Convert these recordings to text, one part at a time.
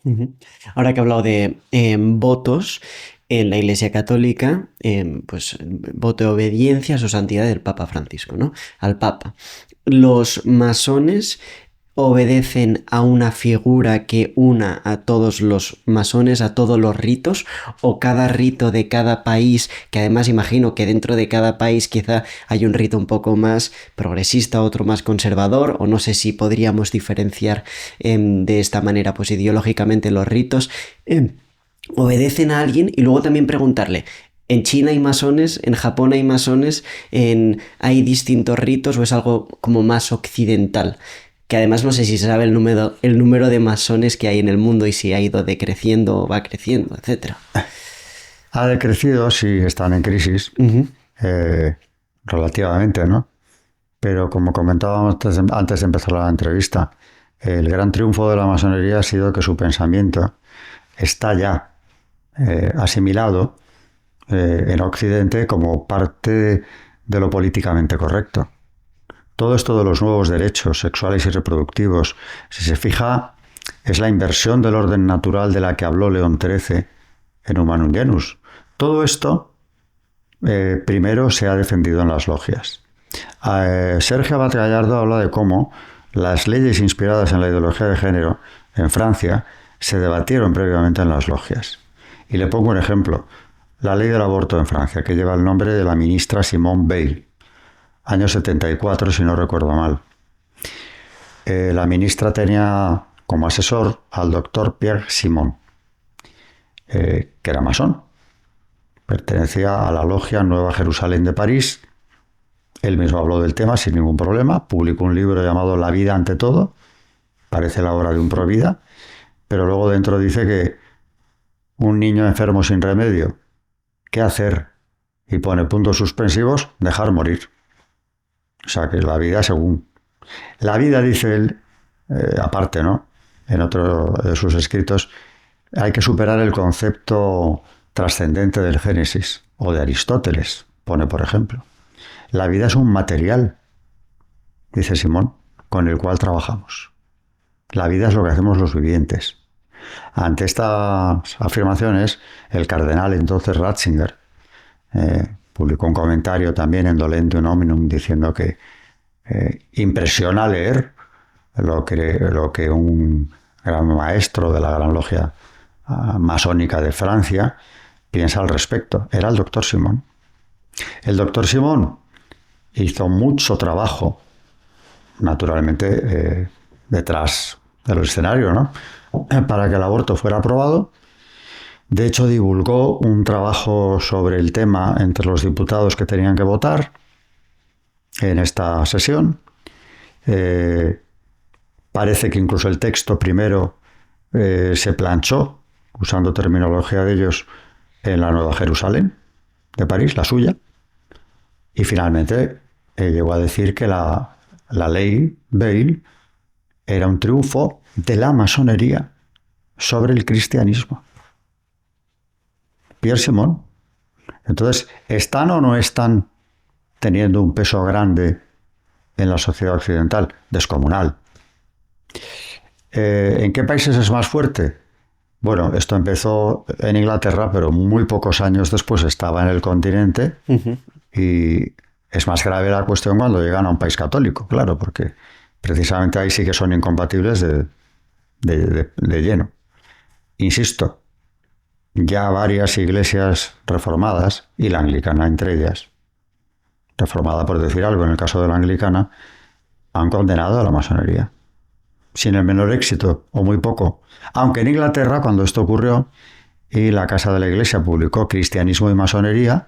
Ujú. Ahora que he hablado de votos, en la Iglesia Católica, pues voto de obediencia a su santidad del Papa Francisco, ¿no? Al Papa. Los masones obedecen a una figura que una a todos los masones, a todos los ritos, o cada rito de cada país, que además imagino que dentro de cada país quizá hay un rito un poco más progresista, otro más conservador, o no sé si podríamos diferenciar de esta manera, pues ideológicamente los ritos, obedecen a alguien y luego también preguntarle. En China hay masones, en Japón hay masones, hay distintos ritos o es algo como más occidental. Que además no sé si se sabe el número de masones que hay en el mundo y si ha ido decreciendo o va creciendo, etcétera. Ha decrecido, sí, están en crisis, Ujú. relativamente, ¿no? Pero como comentábamos antes de empezar la entrevista, el gran triunfo de la masonería ha sido que su pensamiento está ya asimilado en Occidente como parte de lo políticamente correcto. Todo esto de los nuevos derechos sexuales y reproductivos, si se fija, es la inversión del orden natural de la que habló León XIII en Humanum Genus. Todo esto primero se ha defendido en las logias. Sergio Abad Gallardo habla de cómo las leyes inspiradas en la ideología de género en Francia se debatieron previamente en las logias. Y le pongo un ejemplo. La ley del aborto en Francia, que lleva el nombre de la ministra Simone Veil, año 74, si no recuerdo mal. La ministra tenía como asesor al doctor Pierre Simon, que era masón. Pertenecía a la logia Nueva Jerusalén de París. Él mismo habló del tema sin ningún problema. Publicó un libro llamado La vida ante todo. Parece la obra de un provida. Pero luego dentro dice que un niño enfermo sin remedio, ¿qué hacer? Y pone puntos suspensivos, dejar morir. O sea que la vida según... La vida, dice él, aparte, ¿no? En otro de sus escritos, hay que superar el concepto trascendente del Génesis o de Aristóteles, pone por ejemplo. La vida es un material, dice Simón, con el cual trabajamos. La vida es lo que hacemos los vivientes. Ante estas afirmaciones, el cardenal entonces Ratzinger publicó un comentario también en Dolentum Hominum diciendo que impresiona leer lo que un gran maestro de la gran logia masónica de Francia piensa al respecto. Era el doctor Simón. El doctor Simón hizo mucho trabajo, naturalmente, detrás del escenario, ¿no? Para que el aborto fuera aprobado. De hecho, divulgó un trabajo sobre el tema entre los diputados que tenían que votar en esta sesión. Parece que incluso el texto primero se planchó, usando terminología de ellos, en la Nueva Jerusalén de París, la suya, y finalmente llegó a decir que la ley Veil era un triunfo de la masonería sobre el cristianismo. Pierre Simon. Entonces, ¿están o no están teniendo un peso grande en la sociedad occidental? Descomunal. ¿En qué países es más fuerte? Bueno, esto empezó en Inglaterra, pero muy pocos años después estaba en el continente. Ujú. Y es más grave la cuestión cuando llegan a un país católico, claro, porque precisamente ahí sí que son incompatibles de lleno. Insisto, ya varias iglesias reformadas, y la anglicana entre ellas, reformada por decir algo en el caso de la anglicana, han condenado a la masonería, sin el menor éxito, o muy poco. Aunque en Inglaterra, cuando esto ocurrió, y la Casa de la Iglesia publicó Cristianismo y Masonería,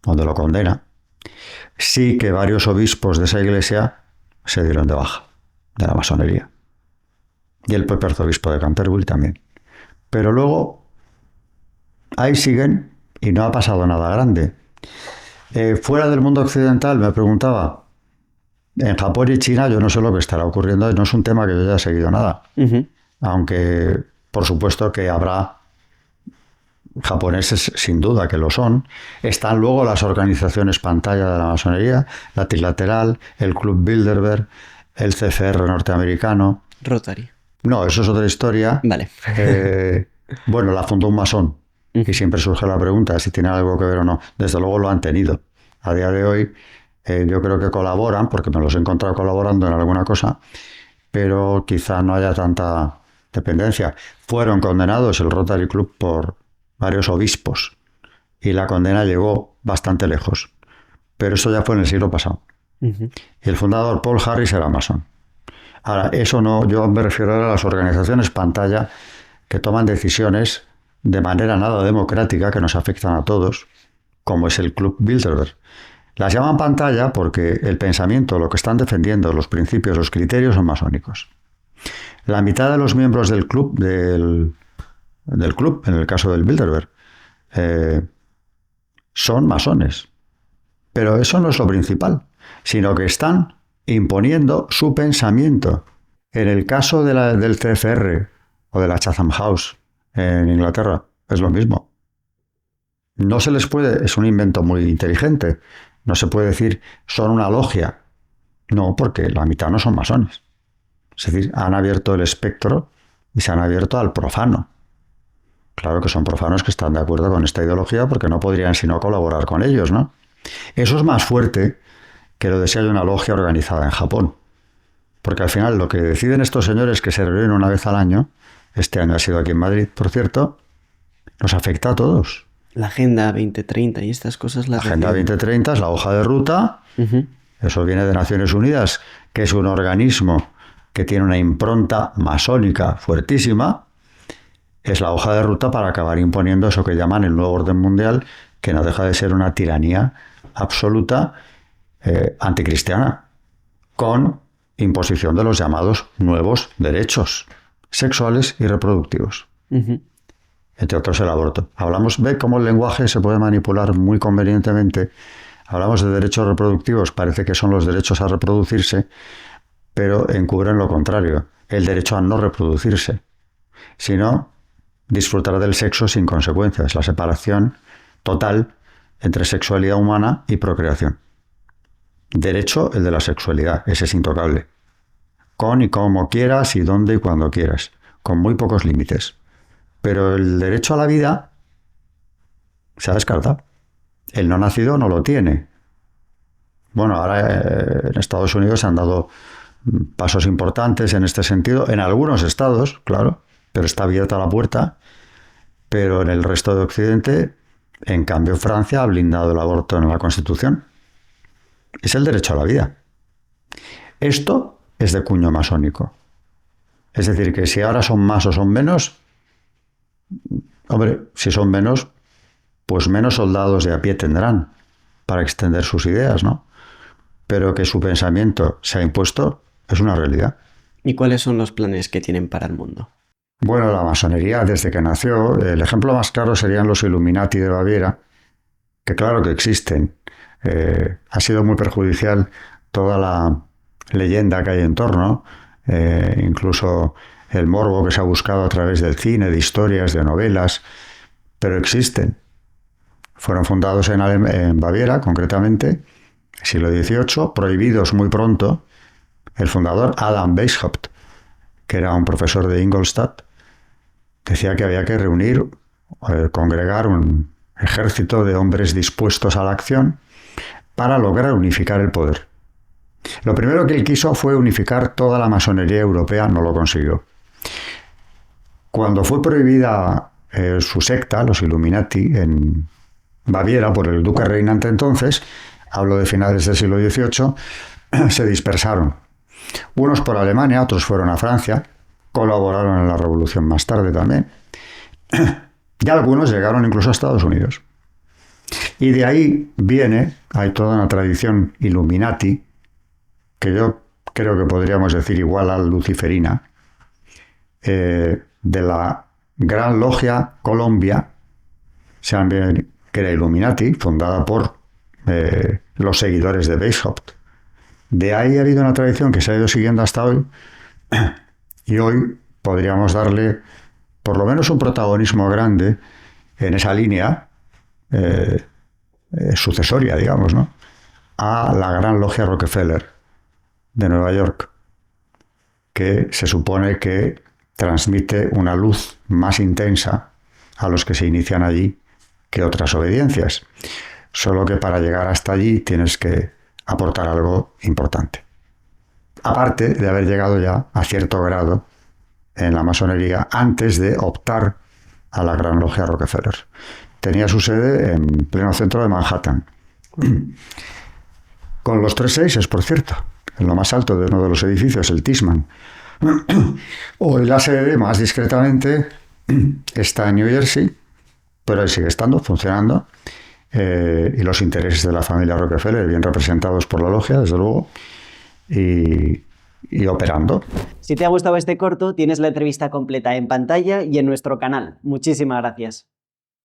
donde lo condena, sí que varios obispos de esa iglesia se dieron de baja de la masonería. Y el propio arzobispo de Canterbury también. Pero luego, ahí siguen y no ha pasado nada grande. Fuera del mundo occidental, me preguntaba, en Japón y China yo no sé lo que estará ocurriendo, no es un tema que yo haya seguido nada. Ujú. Aunque, por supuesto, que habrá japoneses, sin duda que lo son. Están luego las organizaciones pantalla de la masonería, la Trilateral, el Club Bilderberg, el CCR norteamericano, Rotary. No, eso es otra historia. Vale. Bueno, la fundó un masón. Y siempre surge la pregunta si tiene algo que ver o no. Desde luego lo han tenido. A día de hoy yo creo que colaboran, porque me los he encontrado colaborando en alguna cosa, pero quizá no haya tanta dependencia. Fueron condenados el Rotary Club por varios obispos y la condena llegó bastante lejos. Pero eso ya fue en el siglo pasado. Y el fundador Paul Harris era masón. Ahora, eso no, yo me refiero a las organizaciones pantalla que toman decisiones de manera nada democrática que nos afectan a todos, como es el Club Bilderberg. Las llaman pantalla porque el pensamiento, lo que están defendiendo, los principios, los criterios son masónicos. La mitad de los miembros del club, del club, en el caso del Bilderberg, son masones. Pero eso no es lo principal, sino que están imponiendo su pensamiento. En el caso del CFR o de la Chatham House en Inglaterra, es lo mismo. No se les puede, es un invento muy inteligente, no se puede decir son una logia. No, porque la mitad no son masones. Es decir, han abierto el espectro y se han abierto al profano. Claro que son profanos que están de acuerdo con esta ideología porque no podrían sino colaborar con ellos, ¿no? Eso es más fuerte que lo de si hay una logia organizada en Japón. Porque al final lo que deciden estos señores que se reúnen una vez al año, este año ha sido aquí en Madrid, por cierto, nos afecta a todos. La Agenda 2030 y estas cosas las... La Agenda 2030 es la hoja de ruta. Eso viene de Naciones Unidas, que es un organismo que tiene una impronta masónica fuertísima. Es la hoja de ruta para acabar imponiendo eso que llaman el nuevo orden mundial, que no deja de ser una tiranía absoluta anticristiana, con imposición de los llamados nuevos derechos sexuales y reproductivos. Entre otros el aborto. Ve cómo el lenguaje se puede manipular muy convenientemente. Hablamos de derechos reproductivos, parece que son los derechos a reproducirse, pero encubren lo contrario, el derecho a no reproducirse, sino disfrutar del sexo sin consecuencias, la separación total entre sexualidad humana y procreación. Derecho, el de la sexualidad, ese es intocable. Con y como quieras y dónde y cuando quieras, con muy pocos límites. Pero el derecho a la vida se ha descartado. El no nacido no lo tiene. Bueno, ahora en Estados Unidos se han dado pasos importantes en este sentido, en algunos estados, claro, pero está abierta la puerta. Pero en el resto de Occidente, en cambio, Francia ha blindado el aborto en la Constitución. Es el derecho a la vida. Esto es de cuño masónico. Es decir, que si ahora son más o son menos, hombre, si son menos, pues menos soldados de a pie tendrán para extender sus ideas, ¿no? Pero que su pensamiento se ha impuesto es una realidad. ¿Y cuáles son los planes que tienen para el mundo? Bueno, la masonería desde que nació, el ejemplo más claro serían los Illuminati de Baviera, que claro que existen. Ha sido muy perjudicial toda la leyenda que hay en torno, incluso el morbo que se ha buscado a través del cine, de historias, de novelas, pero existen. Fueron fundados en Baviera, concretamente, siglo XVIII, prohibidos muy pronto. El fundador, Adam Weishaupt, que era un profesor de Ingolstadt, decía que había que congregar un ejército de hombres dispuestos a la acción para lograr unificar el poder. Lo primero que él quiso fue unificar toda la masonería europea, no lo consiguió. Cuando fue prohibida su secta, los Illuminati, en Baviera por el duque reinante entonces, hablo de finales del siglo XVIII, se dispersaron. Unos por Alemania, otros fueron a Francia, colaboraron en la revolución más tarde también, y algunos llegaron incluso a Estados Unidos. Y de ahí hay toda una tradición Illuminati, que yo creo que podríamos decir igual a luciferina, de la Gran Logia Colombia, que era Illuminati, fundada por los seguidores de Weishaupt. De ahí ha habido una tradición que se ha ido siguiendo hasta hoy, y hoy podríamos darle por lo menos un protagonismo grande en esa línea sucesoria, digamos, ¿no?, a la Gran Logia Rockefeller de Nueva York, que se supone que transmite una luz más intensa a los que se inician allí que otras obediencias. Solo que para llegar hasta allí tienes que aportar algo importante. Aparte de haber llegado ya a cierto grado en la masonería antes de optar a la Gran Logia Rockefeller. Tenía su sede en pleno centro de Manhattan. Con los 3 seises, por cierto, en lo más alto de uno de los edificios, el Tishman. Hoy la sede, más discretamente, está en New Jersey, pero ahí sigue estando, funcionando, y los intereses de la familia Rockefeller bien representados por la logia, desde luego, y operando. Si te ha gustado este corto, tienes la entrevista completa en pantalla y en nuestro canal. Muchísimas gracias.